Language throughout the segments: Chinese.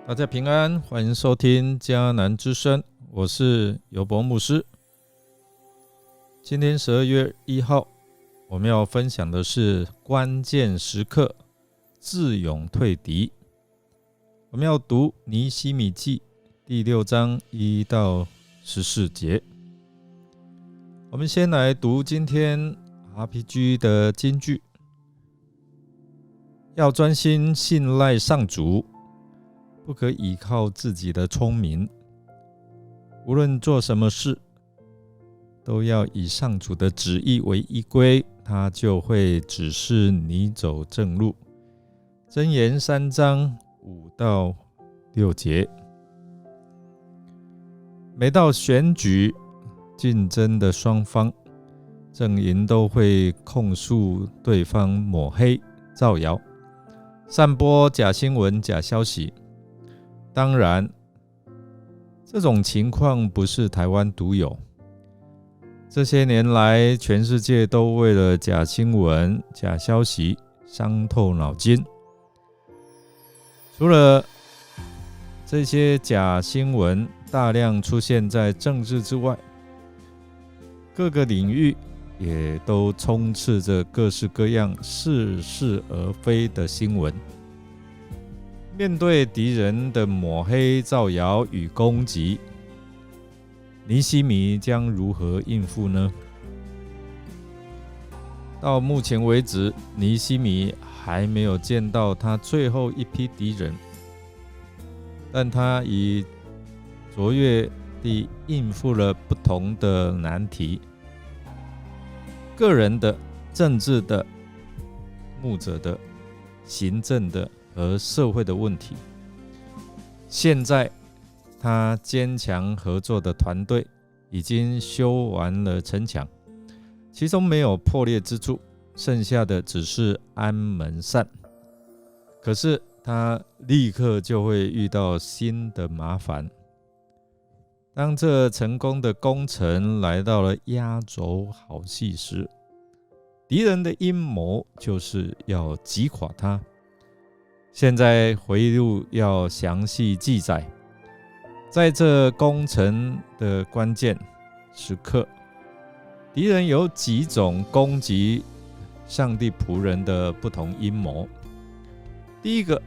大家平安，欢迎收听迦南之声，我是尤伯牧师。今天12月1号，我们要分享的是关键时刻，智勇退敌。我们要读尼希米记第6章1到14节。我们先来读今天 RPG 的金句：要专心信赖上主，不可倚靠自己的聪明，无论做什么事，都要以上主的旨意为依归，他就会指示你走正路。箴言3章5到6节。每到选举竞争的双方，阵营都会控诉对方抹黑、造谣、散播假新闻、假消息。当然，这种情况不是台湾独有。这些年来，全世界都为了假新闻、假消息伤透脑筋。除了这些假新闻大量出现在政治之外，各个领域也都充斥着各式各样似是而非的新闻。面对敌人的抹黑、造谣与攻击，尼希米将如何应付呢？到目前为止，尼希米还没有见到他最后一批敌人，但他已卓越地应付了不同的难题，个人的、政治的、牧者的、行政的和社会的问题。现在他坚强合作的团队已经修完了城墙，其中没有破裂之处，剩下的只是安门扇。可是他立刻就会遇到新的麻烦。当这成功的工程来到了压轴好戏时，敌人的阴谋就是要击垮他。现在回忆录要详细记载，在这工程的关键时刻，敌人有几种攻击上帝仆人的不同阴谋。第一个，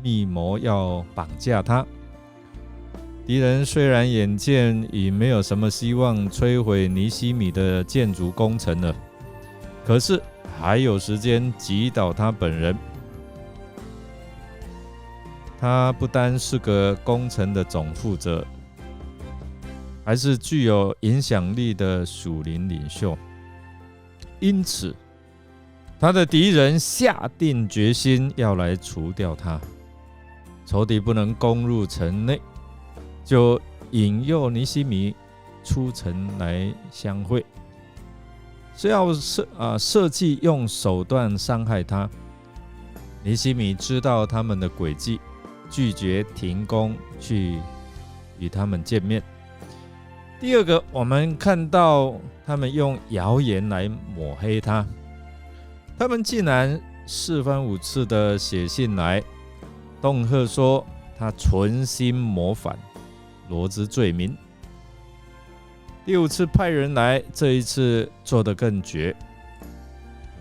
密谋要绑架他。敌人虽然眼见已没有什么希望摧毁尼希米的建筑工程了，可是还有时间击倒他本人。他不单是个工程的总负责，还是具有影响力的属灵领袖。因此，他的敌人下定决心要来除掉他。仇敌不能攻入城内，就引诱尼希米出城来相会，是要设计用手段伤害他。尼希米知道他们的诡计，拒绝停工去与他们见面。第二个，我们看到他们用谣言来抹黑他。他们竟然4番5次的写信来恫吓说他存心谋反，罗织罪名。第5次派人来，这一次做得更绝。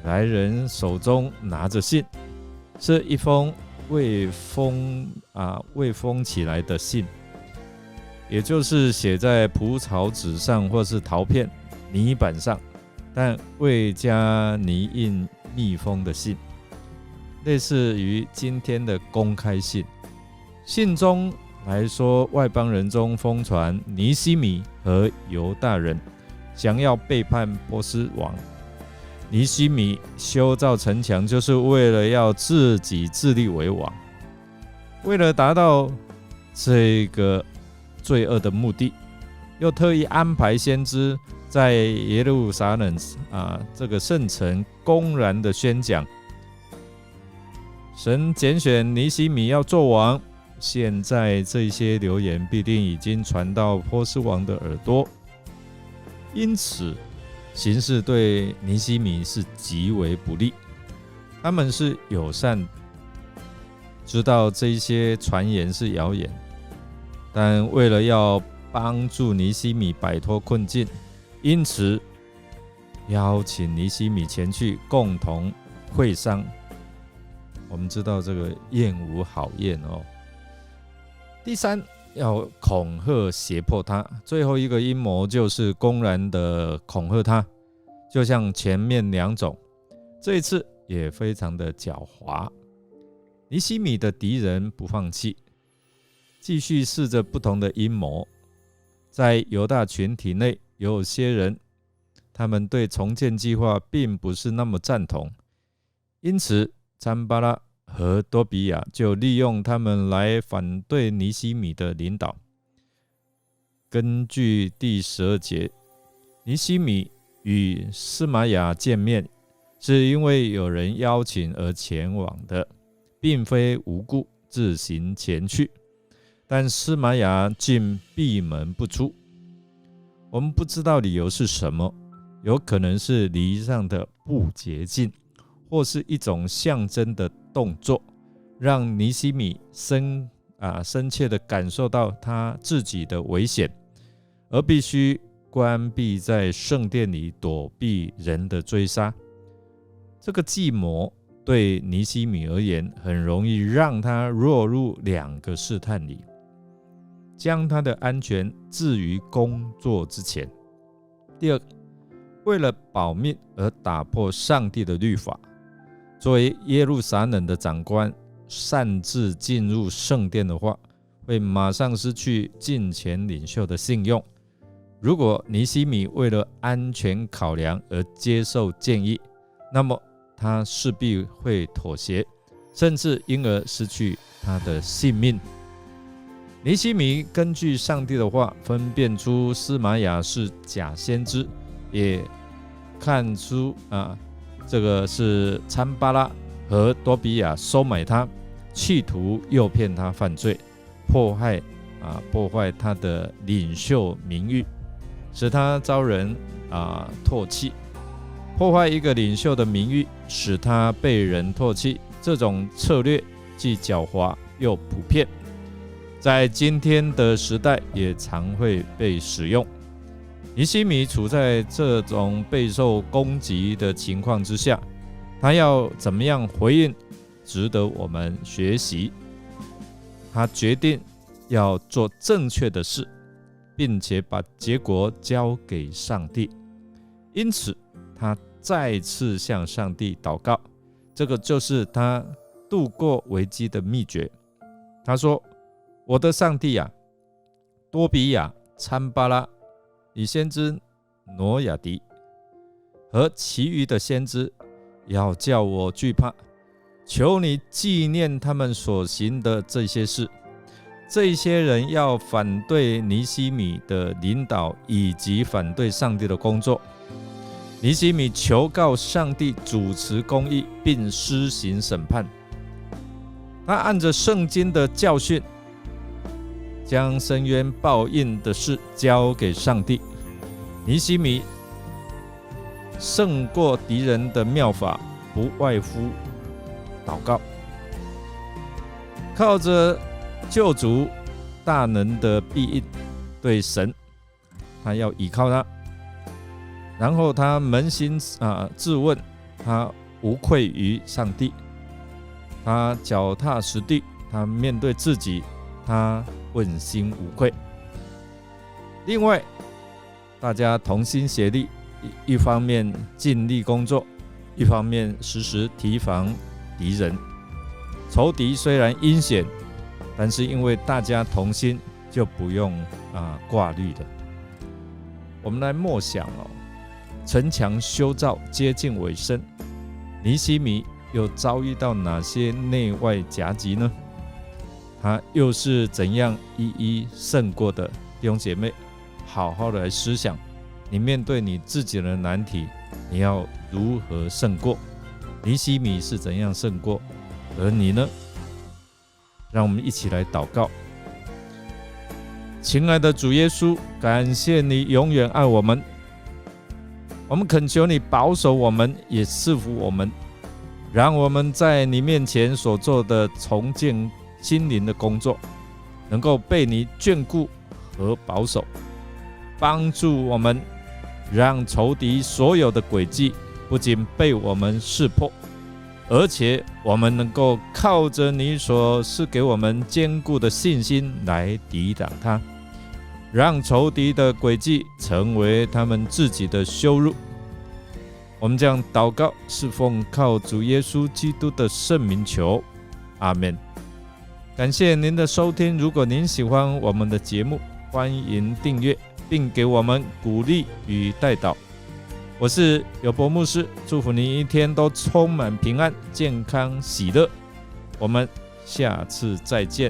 来人手中拿着信，是一封未封起来的信，也就是写在蒲草纸上或是陶片、泥板上，但未加泥印密封的信，类似于今天的公开信。信中来说，外邦人中疯传尼希米和犹大人想要背叛波斯王。尼希米修造城墙，就是为了要自己自立为王。为了达到这个罪恶的目的，又特意安排先知在耶路撒冷这个圣城公然的宣讲，神拣选尼希米要做王。现在这些流言必定已经传到波斯王的耳朵，因此形势对尼希米是极为不利。他们是友善知道这些传言是谣言，但为了要帮助尼西米摆脱困境，因此邀请尼西米前去共同会商。我们知道这个宴无好宴哦。第三，要恐吓胁迫他。最后一个阴谋就是公然的恐吓他，就像前面两种，这一次也非常的狡猾。尼西米的敌人不放弃，继续试着不同的阴谋。在犹大群体内，有些人他们对重建计划并不是那么赞同，因此参巴拉和多比亚就利用他们来反对尼西米的领导。根据第12节，尼西米与司玛雅见面，是因为有人邀请而前往的，并非无故自行前去。但司玛雅竟闭门不出，我们不知道理由是什么，有可能是礼仪上的不洁净，或是一种象征的动作，让尼西米深切地感受到他自己的危险，而必须关闭在圣殿里躲避人的追杀。这个计谋对尼西米而言，很容易让他落入两个试探里，将他的安全置于工作之前。第二，为了保命而打破上帝的律法。作为耶路撒冷的长官，擅自进入圣殿的话，会马上失去近前领袖的信用。如果尼西米为了安全考量而接受建议，那么他势必会妥协，甚至因而失去他的性命。尼西米根据上帝的话分辨出司玛雅是假先知，也看出这个是参巴拉和多比亚收买他，企图诱骗他犯罪，破坏他的领袖名誉，使他遭人唾弃。破坏一个领袖的名誉，使他被人唾弃，这种策略既狡猾又普遍，在今天的时代也常会被使用。尼西米处在这种备受攻击的情况之下，他要怎么样回应，值得我们学习。他决定要做正确的事，并且把结果交给上帝。因此他再次向上帝祷告，这个就是他度过危机的秘诀。他说：我的上帝啊，多比亚、参巴拉、以先知挪亚迪和其余的先知，要叫我惧怕，求你纪念他们所行的这些事。这些人要反对尼西米的领导，以及反对上帝的工作。尼西米求告上帝主持公义，并施行审判。他按着圣经的教训，将伸冤报应的事交给上帝。尼西米胜过敌人的妙法，不外乎祷告，靠着救主大能的庇应，对神，他要依靠他。然后他扪心自问，他无愧于上帝，他脚踏实地，他面对自己，他问心无愧。另外，大家同心协力，一方面尽力工作，一方面时时提防敌人。仇敌虽然阴险，但是因为大家同心，就不用挂虑的。我们来默想城墙修造接近尾声，尼西米又遭遇到哪些内外夹击呢？他又是怎样一一胜过的？弟兄姐妹，好好的来思想，你面对你自己的难题，你要如何胜过？尼西米是怎样胜过？而你呢？让我们一起来祷告。亲爱的主耶稣，感谢你永远爱我们，我们恳求你保守我们，也赐福我们，让我们在你面前所做的重建心灵的工作，能够被你眷顾和保守，帮助我们，让仇敌所有的诡计不仅被我们识破，而且我们能够靠着你所赐给我们坚固的信心来抵挡它，让仇敌的诡计成为他们自己的羞辱。我们这样祷告，是奉靠主耶稣基督的圣名求，阿们。感谢您的收听，如果您喜欢我们的节目，欢迎订阅并给我们鼓励与代祷。我是友伯牧师，祝福您一天都充满平安、健康、喜乐。我们下次再见。